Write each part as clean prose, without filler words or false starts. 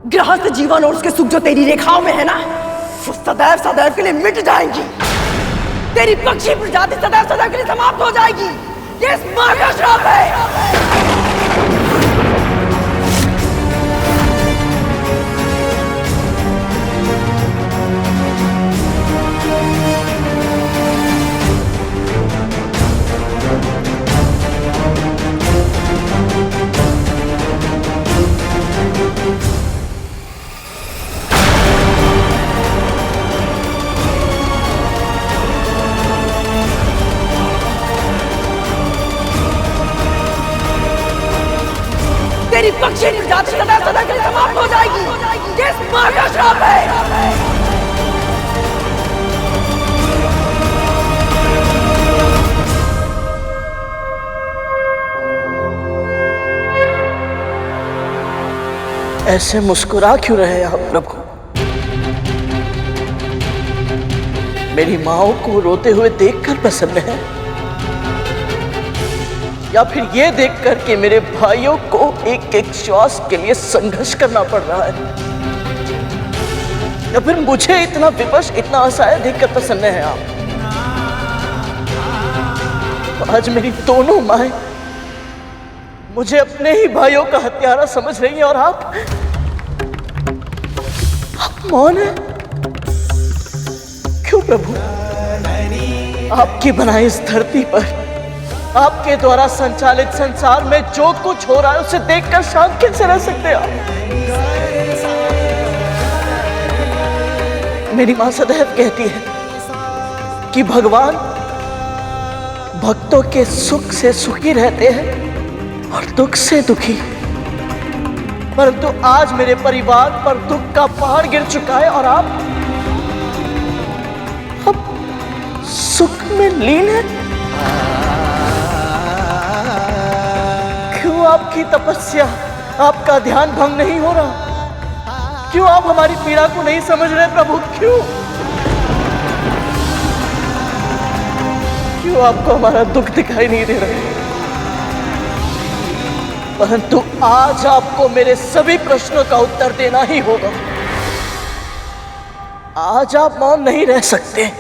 गृहस्थ जीवन और उसके सुख जो तेरी रेखाओं में है ना, वो सदैव सदैव के लिए मिट जाएंगी। तेरी पक्षी प्रजाति सदैव सदैव के लिए समाप्त हो जाएगी। ये इस मां का श्राप है। तेरी पक्षी प्रजाति सदा सदा के लिए समाप्त हो जाएगी। ये इस मां का श्राप है। ऐसे मुस्कुरा क्यों रहे आप प्रभु? मेरी माओ को रोते हुए देखकर प्रसन्न है, या फिर ये देखकर कि मेरे भाइयों को एक एक श्वास के लिए संघर्ष करना पड़ रहा है, या फिर मुझे इतना विवश, इतना असहाय देखकर प्रसन्न है आप? आज मेरी दोनों माएं मुझे अपने ही भाइयों का हत्यारा समझ रही हैं और आप मौन है क्यों प्रभु? आपकी बनाई इस धरती पर, आपके द्वारा संचालित संसार में जो कुछ हो रहा है उसे देखकर शांत कैसे रह सकते हैं आप? मेरी मां सदैव कहती है कि भगवान भक्तों के सुख से सुखी रहते हैं और दुख से दुखी, परंतु आज मेरे परिवार पर दुख का पहाड़ गिर चुका है और आप अब सुख में लीन है। क्यों आपकी तपस्या, आपका ध्यान भंग नहीं हो रहा? क्यों आप हमारी पीड़ा को नहीं समझ रहे प्रभु? क्यों आपको हमारा दुख दिखाई नहीं दे रहा? परंतु आज आपको मेरे सभी प्रश्नों का उत्तर देना ही होगा। आज आप मौन नहीं रह सकते।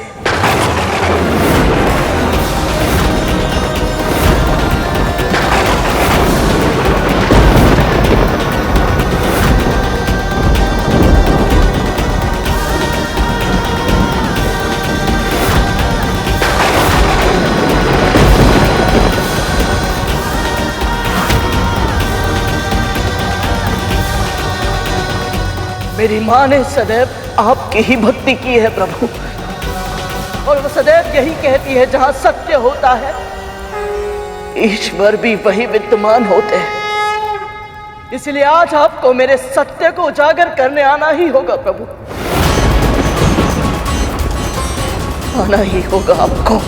मेरी मां ने सदैव आपकी ही भक्ति की है प्रभु, और वो सदैव यही कहती है जहां सत्य होता है ईश्वर भी वही विद्यमान होते हैं। इसलिए आज आपको मेरे सत्य को उजागर करने आना ही होगा प्रभु, आना ही होगा आपको।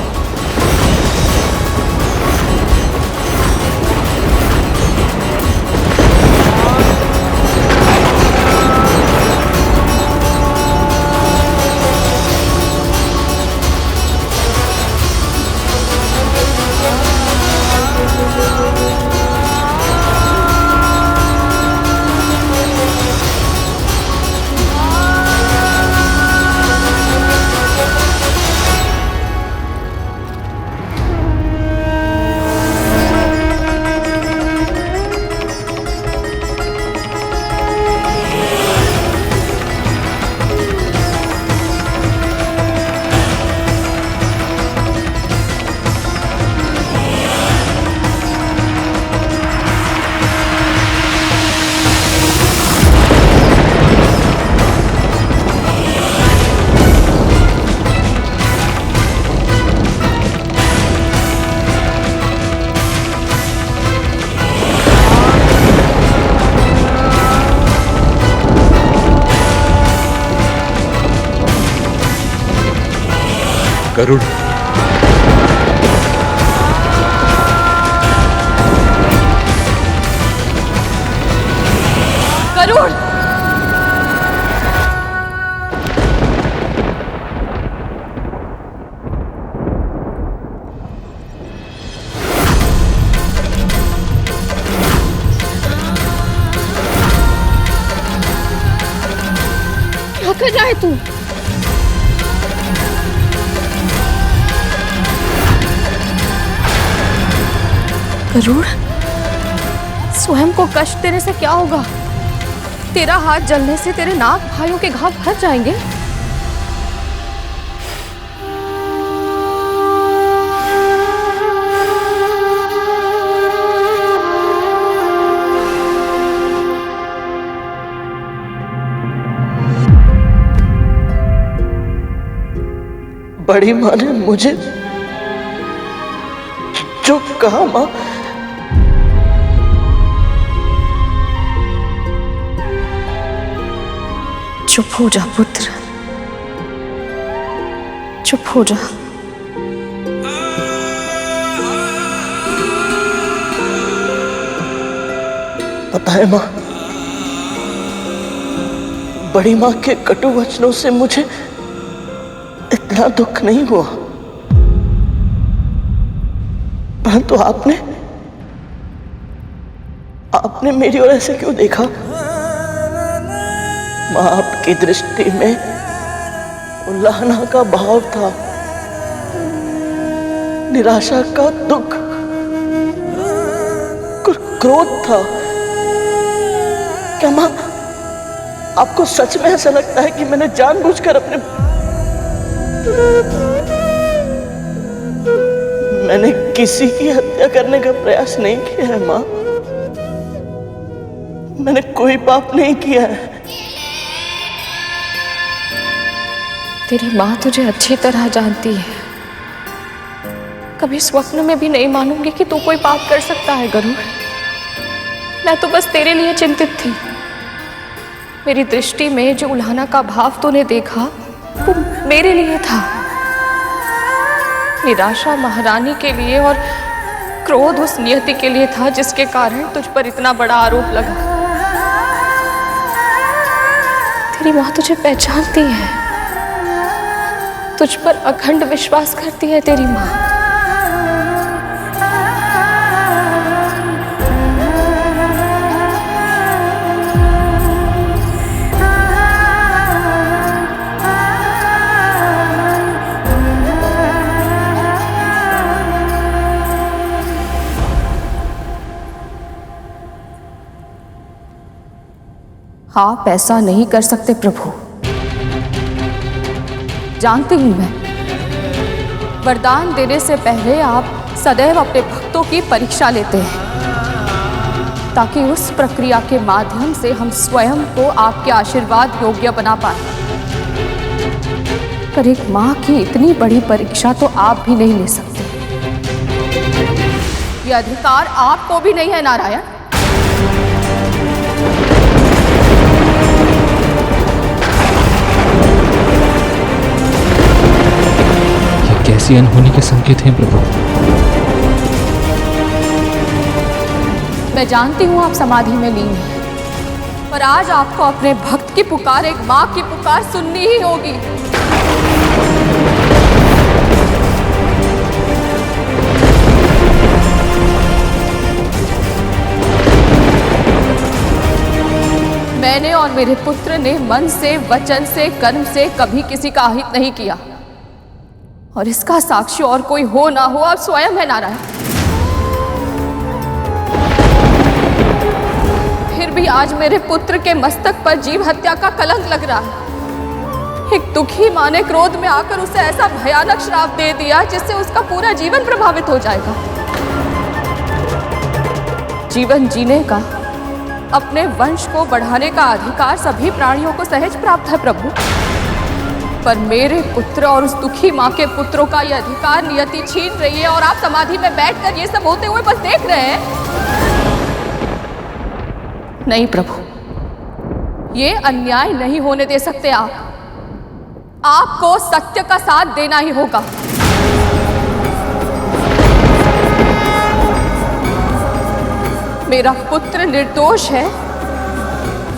करुण, करुण, कर रहा है तू? गरुड़, स्वयं को कष्ट देने से क्या होगा? तेरा हाथ जलने से तेरे नाग भाइयों के घाव भर जाएंगे। बड़ी माँ ने मुझे जो कहा, माँ, चुप हो जा पुत्र, चुप हो जा। पता है माँ, बड़ी माँ के कटु वचनों से मुझे इतना दुख नहीं हुआ, परंतु आपने मेरी ओर ऐसे क्यों देखा? माँ, आपकी दृष्टि में उल्लाहना का भाव था, निराशा का दुख, क्रोध था। क्या माँ, आपको सच में ऐसा लगता है कि मैंने जानबूझकर मैंने किसी की हत्या करने का प्रयास नहीं किया है माँ। मैंने कोई पाप नहीं किया है। तेरी माँ तुझे अच्छी तरह जानती है। कभी स्वप्न में भी नहीं मानूंगी कि तू कोई पाप कर सकता है गरुड़। मैं तो बस तेरे लिए चिंतित थी। मेरी दृष्टि में जो उल्हाना का भाव तूने देखा वो मेरे लिए था। निराशा महारानी के लिए और क्रोध उस नियति के लिए था जिसके कारण तुझ पर इतना बड़ा आरोप लगा। तेरी माँ तुझे पहचानती है, तुझ पर अखंड विश्वास करती है तेरी माँ। आप ऐसा नहीं कर सकते प्रभु। जानती हूं मैं, वरदान देने से पहले आप सदैव अपने भक्तों की परीक्षा लेते हैं ताकि उस प्रक्रिया के माध्यम से हम स्वयं को आपके आशीर्वाद योग्य बना पाए। पर एक माँ की इतनी बड़ी परीक्षा तो आप भी नहीं ले सकते। यह अधिकार आपको भी नहीं है नारायण। कैसी अनहोनी के संकेत हैं प्रभु? मैं जानती हूं आप समाधि में लीन हैं, पर आज आपको अपने भक्त की पुकार, एक मां की पुकार सुननी ही होगी। मैंने और मेरे पुत्र ने मन से, वचन से, कर्म से कभी किसी का अहित नहीं किया, और इसका साक्षी और कोई हो ना हो आप स्वयं है नारायण। फिर भी आज मेरे पुत्र के मस्तक पर जीव हत्या का कलंक लग रहा है। एक दुखी मां ने क्रोध में आकर उसे ऐसा भयानक श्राप दे दिया जिससे उसका पूरा जीवन प्रभावित हो जाएगा। जीवन जीने का, अपने वंश को बढ़ाने का अधिकार सभी प्राणियों को सहज प्राप्त है प्रभु, पर मेरे पुत्र और उस दुखी माँ के पुत्रों का यह अधिकार नियति छीन रही है, और आप समाधि में बैठकर ये सब होते हुए बस देख रहे हैं। नहीं प्रभु, ये अन्याय नहीं होने दे सकते आप। आपको सत्य का साथ देना ही होगा। मेरा पुत्र निर्दोष है,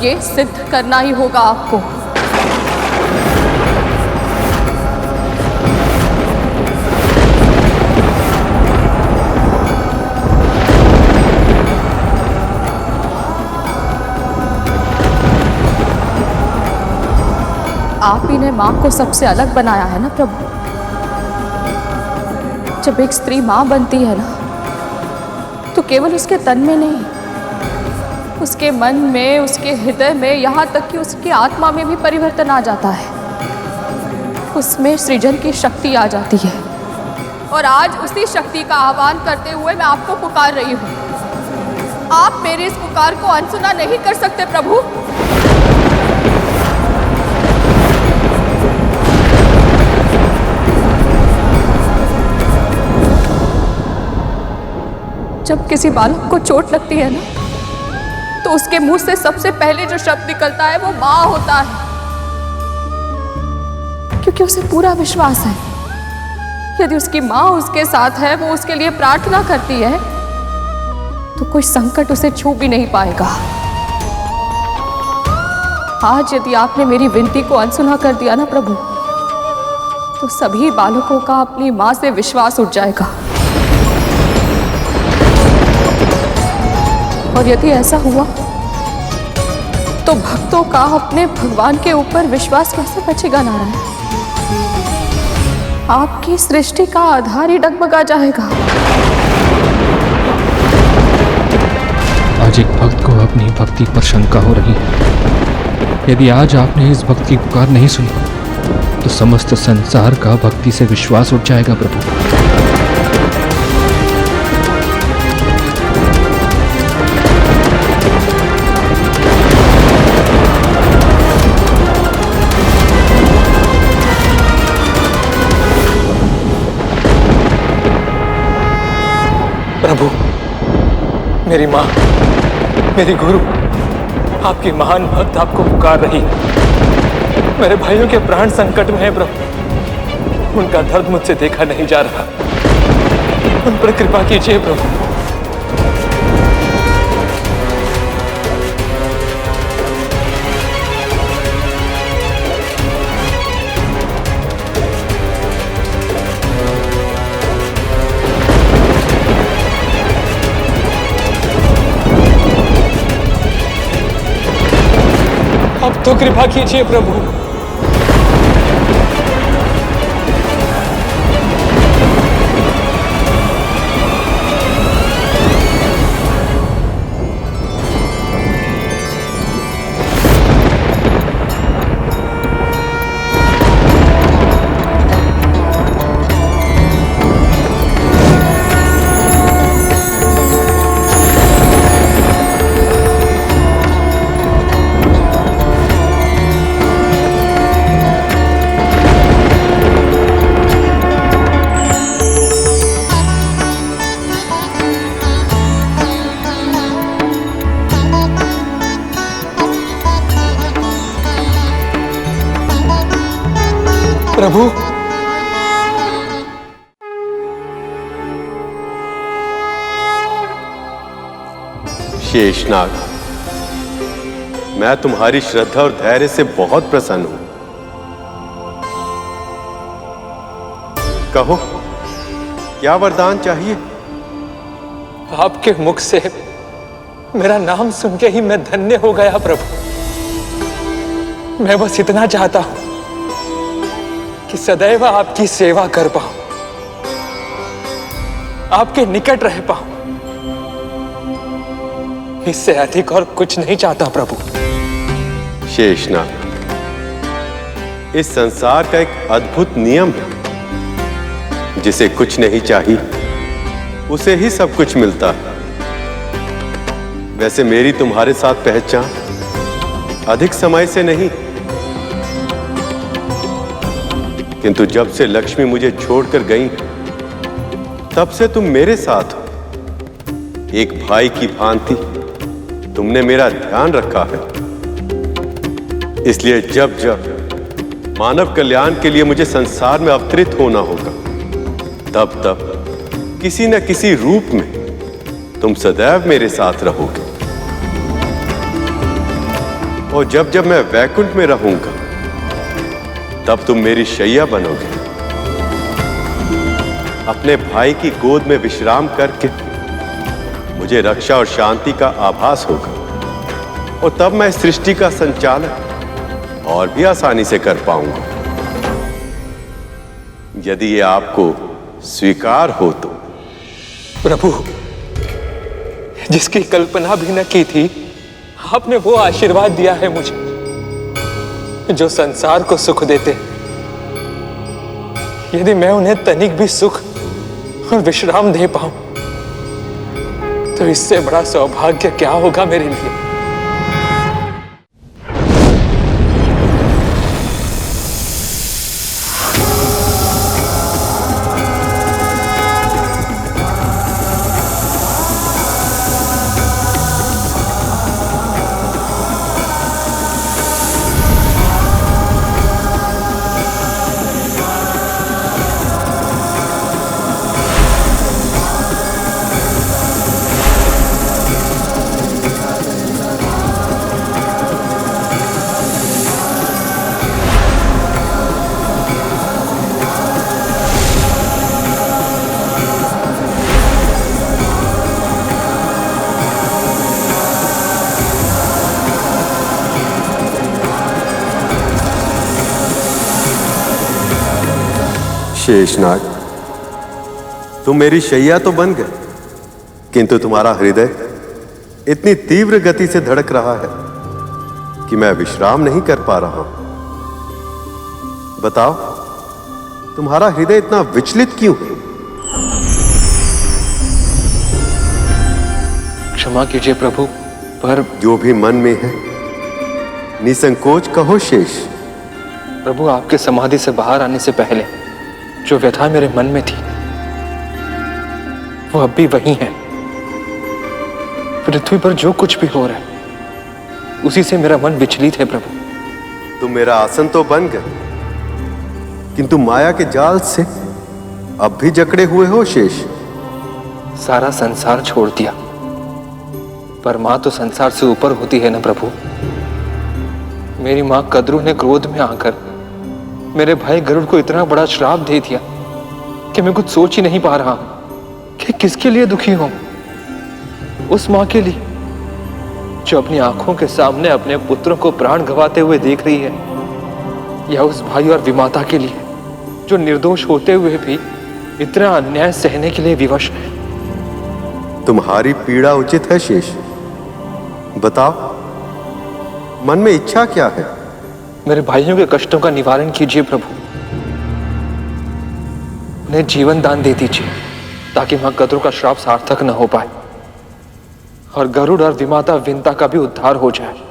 ये सिद्ध करना ही होगा आपको। आप ही ने माँ को सबसे अलग बनाया है ना प्रभु। जब एक स्त्री माँ बनती है ना, तो केवल उसके तन में नहीं, उसके मन में, उसके हृदय में, यहाँ तक कि उसकी आत्मा में भी परिवर्तन आ जाता है। उसमें सृजन की शक्ति आ जाती है। और आज उसी शक्ति का आह्वान करते हुए मैं आपको पुकार रही हूँ। आप मेरे इस पुकार को अनसुना नहीं कर सकते प्रभु। जब किसी बालक को चोट लगती है ना, तो उसके मुंह से सबसे पहले जो शब्द निकलता है वो माँ होता है, क्योंकि उसे पूरा विश्वास है यदि उसकी माँ उसके साथ है, वो उसके लिए प्रार्थना करती है, तो कोई संकट उसे छू भी नहीं पाएगा। आज यदि आपने मेरी विनती को अनसुना कर दिया ना प्रभु, तो सभी बालकों का अपनी माँ से विश्वास उठ जाएगा। और यदि ऐसा हुआ तो भक्तों का अपने भगवान के ऊपर विश्वास कैसे बचेगा नारायण? आपकी सृष्टि का आधार ही डगमगा जाएगा। आज एक भक्त को अपनी भक्ति पर शंका हो रही है। यदि आज आपने इस भक्त की पुकार नहीं सुनी, तो समस्त संसार का भक्ति से विश्वास उठ जाएगा प्रभु। प्रभु, मेरी माँ, मेरी गुरु, आपकी महान भक्त आपको पुकार रही है। मेरे भाइयों के प्राण संकट में है प्रभु, उनका दर्द मुझसे देखा नहीं जा रहा, उन पर कृपा कीजिए प्रभु। अब तो कृपा कीजिए प्रभु। प्रभु, शेषनाग, मैं तुम्हारी श्रद्धा और धैर्य से बहुत प्रसन्न हूं। कहो, क्या वरदान चाहिए? आपके मुख से मेरा नाम सुन के ही मैं धन्य हो गया प्रभु। मैं बस इतना चाहता हूं कि सदैव आपकी सेवा कर पाऊं, आपके निकट रह पाऊं। इससे अधिक और कुछ नहीं चाहता प्रभु। शेषनाग, इस संसार का एक अद्भुत नियम है, जिसे कुछ नहीं चाहिए उसे ही सब कुछ मिलता है। वैसे मेरी तुम्हारे साथ पहचान अधिक समय से नहीं, किंतु जब से लक्ष्मी मुझे छोड़कर गई, तब से तुम मेरे साथ हो। एक भाई की भांति तुमने मेरा ध्यान रखा है। इसलिए जब जब मानव कल्याण के लिए मुझे संसार में अवतरित होना होगा, तब तब किसी न किसी रूप में तुम सदैव मेरे साथ रहोगे। और जब जब मैं वैकुंठ में रहूंगा, तब तुम मेरी शैया बनोगे। अपने भाई की गोद में विश्राम करके मुझे रक्षा और शांति का आभास होगा। और तब मैं सृष्टि का संचालक और भी आसानी से कर पाऊंगा, यदि ये आपको स्वीकार हो तो। प्रभु, जिसकी कल्पना भी न की थी, आपने वो आशीर्वाद दिया है मुझे जो संसार को सुख देते। यदि मैं उन्हें तनिक भी सुख और विश्राम दे पाऊं, तो इससे बड़ा सौभाग्य क्या होगा मेरे लिए। शेषनाग, तुम मेरी शैया तो बन गए, किंतु तुम्हारा हृदय इतनी तीव्र गति से धड़क रहा है कि मैं विश्राम नहीं कर पा रहा हूं। बताओ, तुम्हारा हृदय इतना विचलित क्यों है? क्षमा कीजिए प्रभु, पर जो भी मन में है निसंकोच कहो शेष। प्रभु, आपके समाधि से बाहर आने से पहले जो व्यथा मेरे मन में थी, वो अब भी वही है। पृथ्वी पर जो कुछ भी हो रहा है, उसी से मेरा मन विचलित है प्रभु। तुम मेरा आसन तो बन गए, किंतु माया के जाल से अब भी जकड़े हुए हो शेष। सारा संसार छोड़ दिया, पर मां तो संसार से ऊपर होती है ना प्रभु। मेरी मां कद्रू ने क्रोध में आकर मेरे भाई गरुड़ को इतना बड़ा श्राप दे दिया कि मैं कुछ सोच ही नहीं पा रहा हूं कि किसके लिए दुखी हूं। उस मां के लिए जो अपनी आंखों के सामने अपने पुत्रों को प्राण गंवाते हुए देख रही है, या उस भाई और विमाता के लिए जो निर्दोष होते हुए भी इतना अन्याय सहने के लिए विवश है। तुम्हारी पीड़ा उचित है शेष। बताओ, मन में इच्छा क्या है? मेरे भाइयों के कष्टों का निवारण कीजिए प्रभु। उन्हें जीवन दान दे दीजिए ताकि मां कद्रू का श्राप सार्थक न हो पाए और गरुड़ और विमाता विंता का भी उद्धार हो जाए।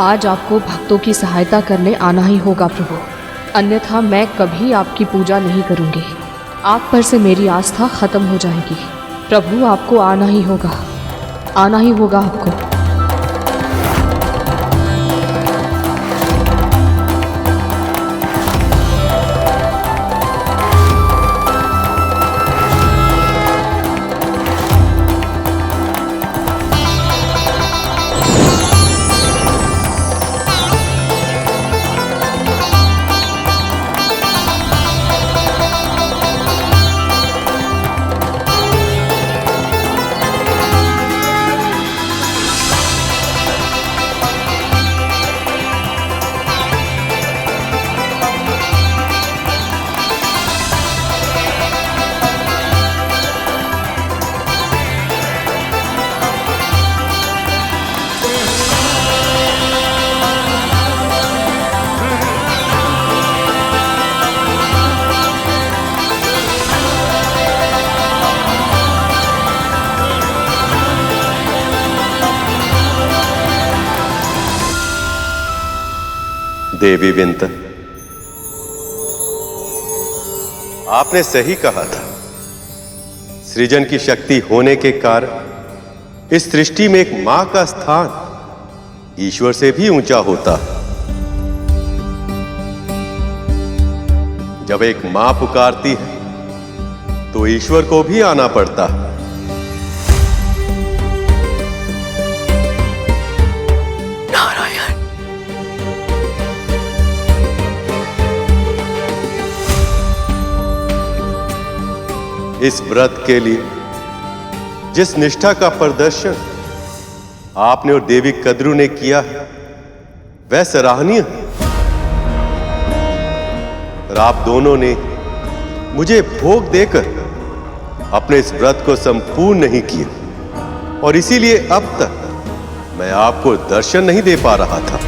आज आपको भक्तों की सहायता करने आना ही होगा प्रभु, अन्यथा मैं कभी आपकी पूजा नहीं करूंगी। आप पर से मेरी आस्था खत्म हो जाएगी। प्रभु, आपको आना ही होगा, आना ही होगा आपको। देवी विंता, आपने सही कहा था। सृजन की शक्ति होने के कारण इस सृष्टि में एक मां का स्थान ईश्वर से भी ऊंचा होता है। जब एक मां पुकारती है तो ईश्वर को भी आना पड़ता है। इस व्रत के लिए जिस निष्ठा का प्रदर्शन आपने और देवी कद्रू ने किया है वह सराहनीय है। और आप दोनों ने मुझे भोग देकर अपने इस व्रत को संपूर्ण नहीं किया और इसीलिए अब तक मैं आपको दर्शन नहीं दे पा रहा था।